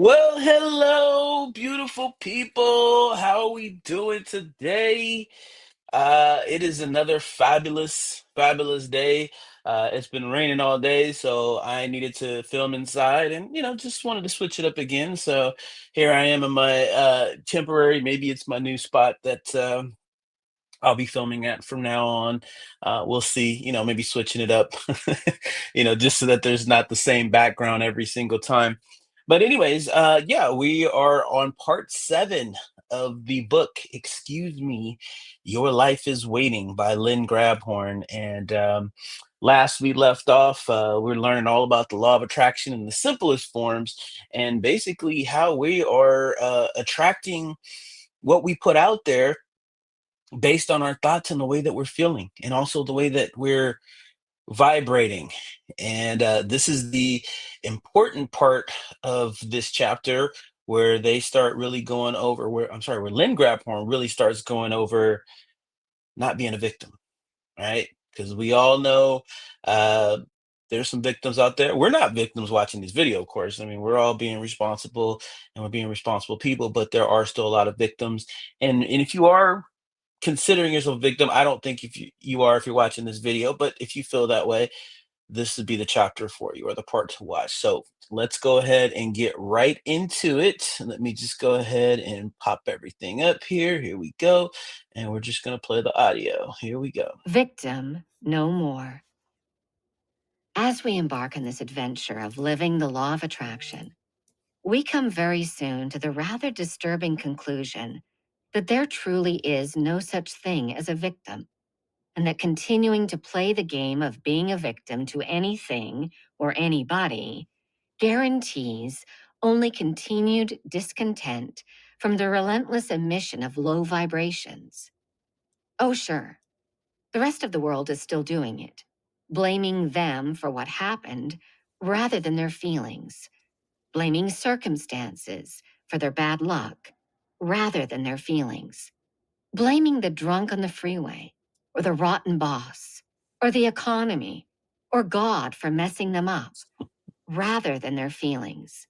Well, hello, beautiful people. How are we doing today? It is another fabulous day. It's been raining all day, so I needed to film inside and, just wanted to switch it up again. So here I am in my temporary, maybe it's my new spot that I'll be filming at from now on. We'll see, maybe switching it up, just so that there's not the same background every single time. But anyways, yeah, we are on part 7 of the book, Excuse Me, Your Life is Waiting by Lynn Grabhorn. And last we left off, we're learning all about the law of attraction in the simplest forms and basically how we are attracting what we put out there based on our thoughts and the way that we're feeling and also the way that we're vibrating. And this is the important part of this chapter where they start really going over where Lynn Grabhorn really starts going over not being a victim, right? Because we all know uh there's some victims out there. We're not victims watching this video, of course. I mean, we're all being responsible and we're being responsible people, but there are still a lot of victims. And if you are considering yourself a victim, I don't think if you are if you're watching this video, but if you feel that way, this would be the chapter for you or the part to watch. So let's go ahead and get right into it. Let me just go ahead and pop everything up here. Here we go. And we're just going to play the audio. Here we go. Victim no more. As we embark on this adventure of living the law of attraction, we come very soon to the rather disturbing conclusion that there truly is no such thing as a victim, and that continuing to play the game of being a victim to anything or anybody guarantees only continued discontent from the relentless emission of low vibrations. Oh, sure. The rest of the world is still doing it, blaming them for what happened rather than their feelings, blaming circumstances for their bad luck rather than their feelings, blaming the drunk on the freeway or the rotten boss or the economy or God for messing them up rather than their feelings.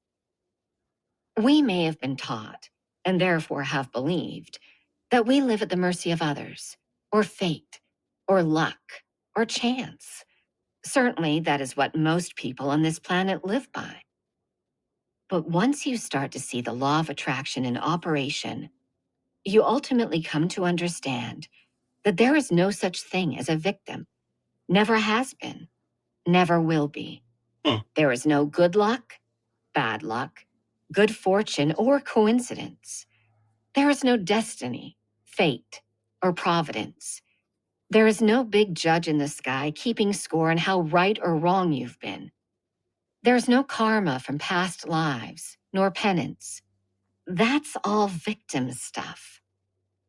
We may have been taught, and therefore have believed, that we live at the mercy of others, or fate, or luck, or chance. Certainly, that is what most people on this planet live by. But once you start to see the law of attraction in operation, you ultimately come to understand that there is no such thing as a victim, never has been, never will be. Hmm. There is no good luck, bad luck, good fortune, or coincidence. There is no destiny, fate, or providence. There is no big judge in the sky keeping score on how right or wrong you've been. There is no karma from past lives, nor penance. That's all victim stuff.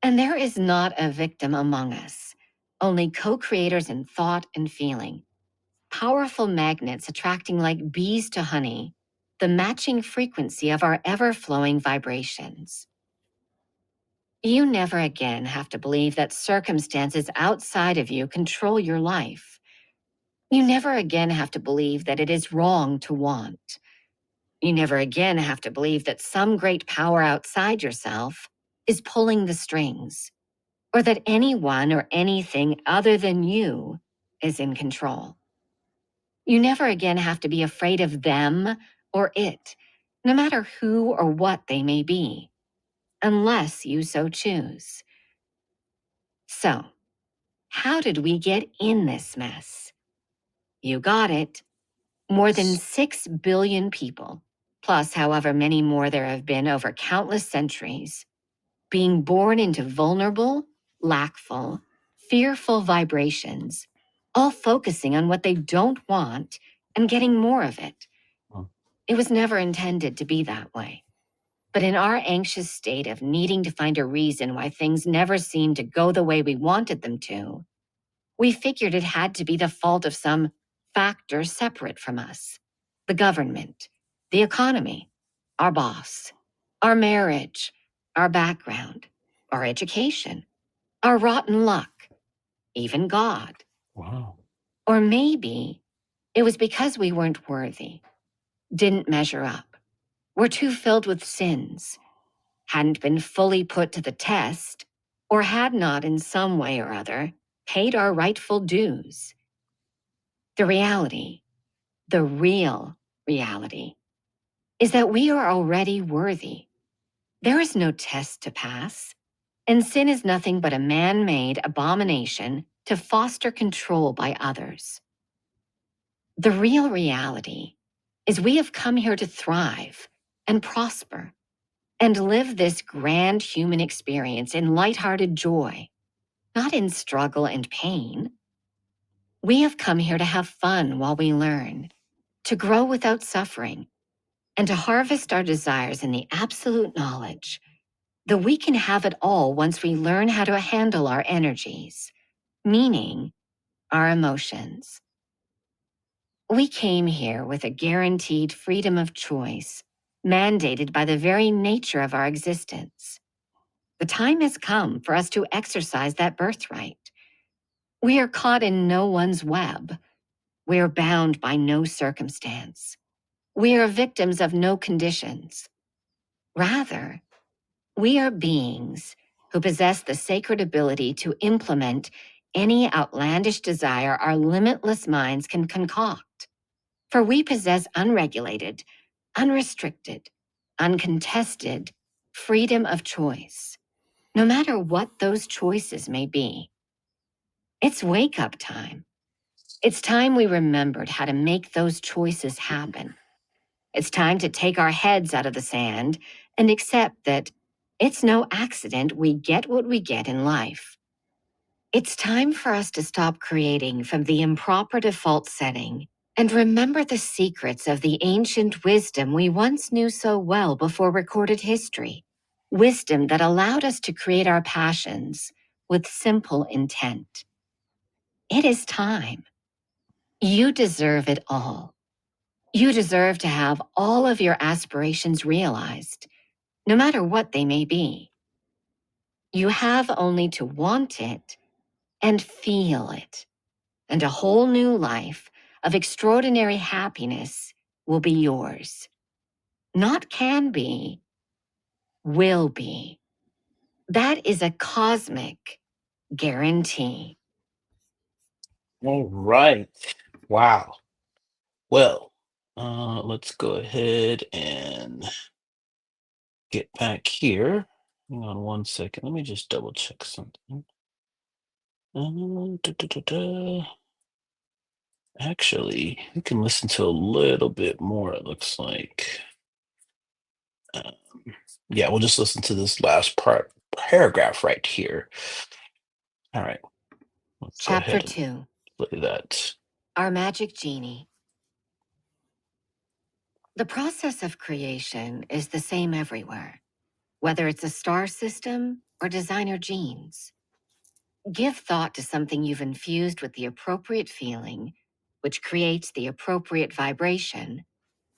And there is not a victim among us, only co-creators in thought and feeling, powerful magnets attracting like bees to honey, the matching frequency of our ever-flowing vibrations. You never again have to believe that circumstances outside of you control your life. You never again have to believe that it is wrong to want. You never again have to believe that some great power outside yourself is pulling the strings, or that anyone or anything other than you is in control. You never again have to be afraid of them or it, no matter who or what they may be, unless you so choose. So, how did we get in this mess? You got it. More than 6 billion people, plus however many more there have been over countless centuries, being born into vulnerable, lackful, fearful vibrations, all focusing on what they don't want and getting more of it. Hmm. It was never intended to be that way. But in our anxious state of needing to find a reason why things never seemed to go the way we wanted them to, we figured it had to be the fault of some factor separate from us: the government, the economy, our boss, our marriage, our background, our education, our rotten luck, even God. Wow. Or maybe it was because we weren't worthy, didn't measure up, were too filled with sins, hadn't been fully put to the test, or had not in some way or other paid our rightful dues. The reality, the real reality, is that we are already worthy. There is no test to pass, and sin is nothing but a man made abomination to foster control by others. The real reality is we have come here to thrive and prosper and live this grand human experience in lighthearted joy, not in struggle and pain. We have come here to have fun while we learn, to grow without suffering, and to harvest our desires in the absolute knowledge that we can have it all once we learn how to handle our energies, meaning our emotions. We came here with a guaranteed freedom of choice, mandated by the very nature of our existence. The time has come for us to exercise that birthright. We are caught in no one's web. We are bound by no circumstance. We are victims of no conditions. Rather, we are beings who possess the sacred ability to implement any outlandish desire our limitless minds can concoct. For we possess unregulated, unrestricted, uncontested freedom of choice, no matter what those choices may be. It's wake up time. It's time we remembered how to make those choices happen. It's time to take our heads out of the sand and accept that it's no accident we get what we get in life. It's time for us to stop creating from the improper default setting and remember the secrets of the ancient wisdom we once knew so well before recorded history. Wisdom that allowed us to create our passions with simple intent. It is time. You deserve it all. You deserve to have all of your aspirations realized, no matter what they may be. You have only to want it and feel it, and a whole new life of extraordinary happiness will be yours. Not can be, will be. That is a cosmic guarantee. All right. Wow. Well, let's go ahead and get back here. Hang on one second. Let me just double check something. Da, da, da, da. Actually, you can listen to a little bit more, it looks like. Um, yeah, we'll just listen to this last paragraph right here. All right, let's go Chapter ahead and 2. play that. Our Magic Genie. The process of creation is the same everywhere, whether it's a star system or designer genes. Give thought to something you've infused with the appropriate feeling, which creates the appropriate vibration,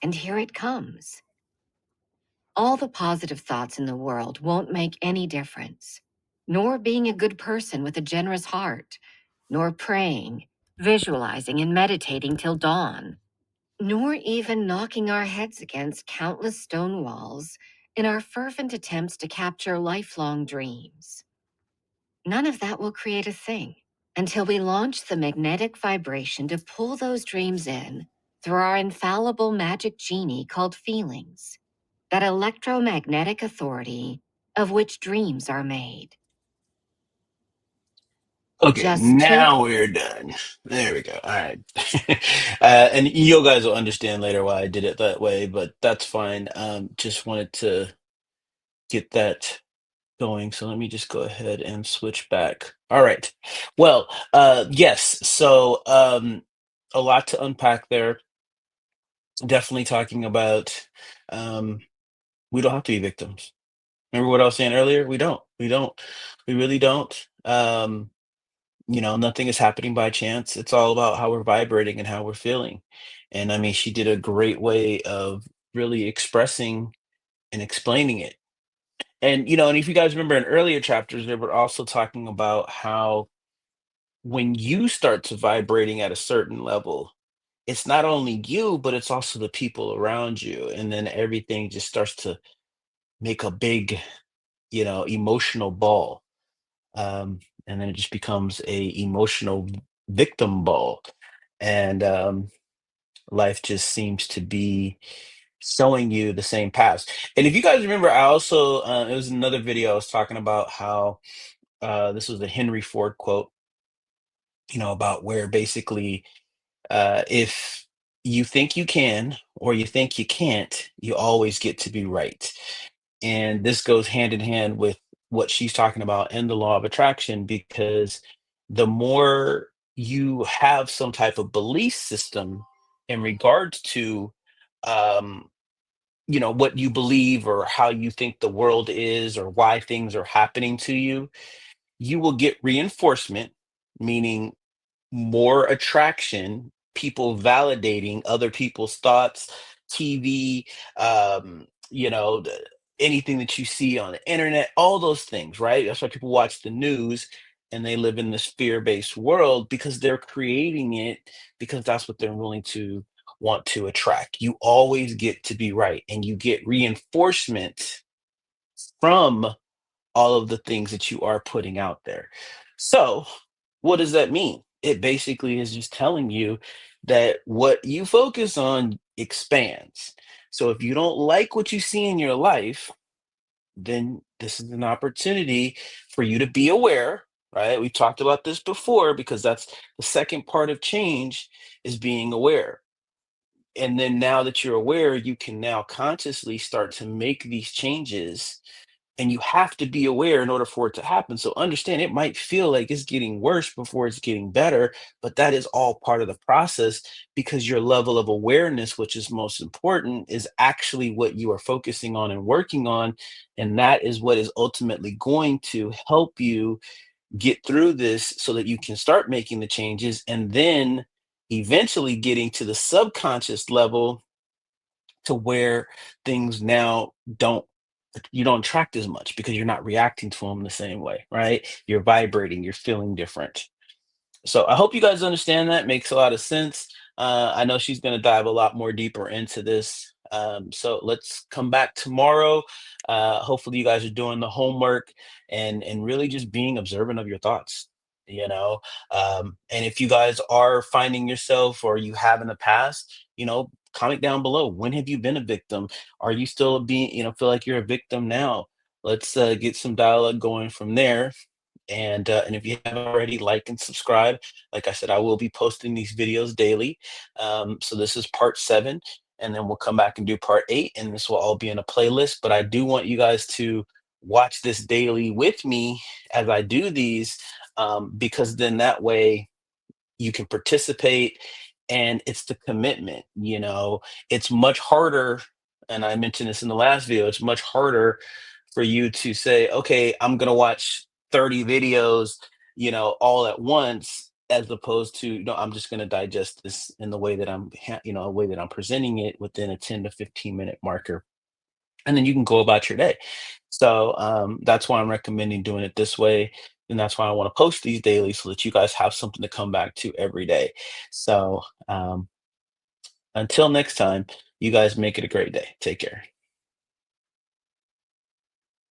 and here it comes. All the positive thoughts in the world won't make any difference, nor being a good person with a generous heart, nor praying, visualizing, and meditating till dawn, nor even knocking our heads against countless stone walls in our fervent attempts to capture lifelong dreams. None of that will create a thing until we launch the magnetic vibration to pull those dreams in through our infallible magic genie called feelings, that electromagnetic authority of which dreams are made. Okay, Just two. now we're done. There we go. All right. And you guys will understand later why I did it that way, but that's fine. Just wanted to get that going. So let me just go ahead and switch back. All right. Well, yes. So a lot to unpack there. Definitely talking about um, we don't have to be victims. Remember what I was saying earlier? We don't. We don't. We really don't. Nothing is happening by chance. It's all about how we're vibrating and how we're feeling. And I mean, she did a great way of really expressing and explaining it. And if you guys remember in earlier chapters, they were also talking about how when you start to vibrating at a certain level, it's not only you, but it's also the people around you. And then everything just starts to make a big, emotional ball. Um, and then it just becomes a emotional victim ball. And life just seems to be showing you the same paths. And if you guys remember, I also, it was another video I was talking about how this was a Henry Ford quote, about where basically if you think you can or you think you can't, you always get to be right. And this goes hand in hand with what she's talking about in the law of attraction, because the more you have some type of belief system in regards to, um, what you believe or how you think the world is or why things are happening to you, you will get reinforcement, meaning more attraction, people validating other people's thoughts, TV, anything that you see on the internet, all those things, right? That's why people watch the news and they live in this fear-based world because they're creating it because that's what they're willing to want to attract. You always get to be right and you get reinforcement from all of the things that you are putting out there. So, what does that mean? It basically is just telling you that what you focus on expands. So, if you don't like what you see in your life, then this is an opportunity for you to be aware, right? We talked about this before because that's the second part of change is being aware. And then now that you're aware, you can now consciously start to make these changes, and you have to be aware in order for it to happen. So understand it might feel like it's getting worse before it's getting better, but that is all part of the process because your level of awareness, which is most important, is actually what you are focusing on and working on. And that is what is ultimately going to help you get through this so that you can start making the changes and then eventually getting to the subconscious level to where things now don't you don't attract as much because you're not reacting to them the same way, right? You're vibrating, you're feeling different. So I hope you guys understand that. Makes a lot of sense. I know she's going to dive a lot more deeper into this. So let's come back tomorrow. Hopefully, you guys are doing the homework and really just being observant of your thoughts. You know, and if you guys are finding yourself or you have in the past, comment down below. When have you been a victim? Are you still being, feel like you're a victim now? Let's get some dialogue going from there. And if you haven't already, like and subscribe. Like I said, I will be posting these videos daily. So this is part 7, and then we'll come back and do part 8, and this will all be in a playlist. But I do want you guys to watch this daily with me as I do these, because then that way you can participate, and it's the commitment. It's much harder, and I mentioned this in the last video, it's much harder for you to say, okay, I'm going to watch 30 videos, all at once, as opposed to, no, I'm just going to digest this in the way that a way that I'm presenting it within a 10 to 15-minute marker, and then you can go about your day. So that's why I'm recommending doing it this way. And that's why I want to post these daily so that you guys have something to come back to every day. So until next time, you guys make it a great day. Take care.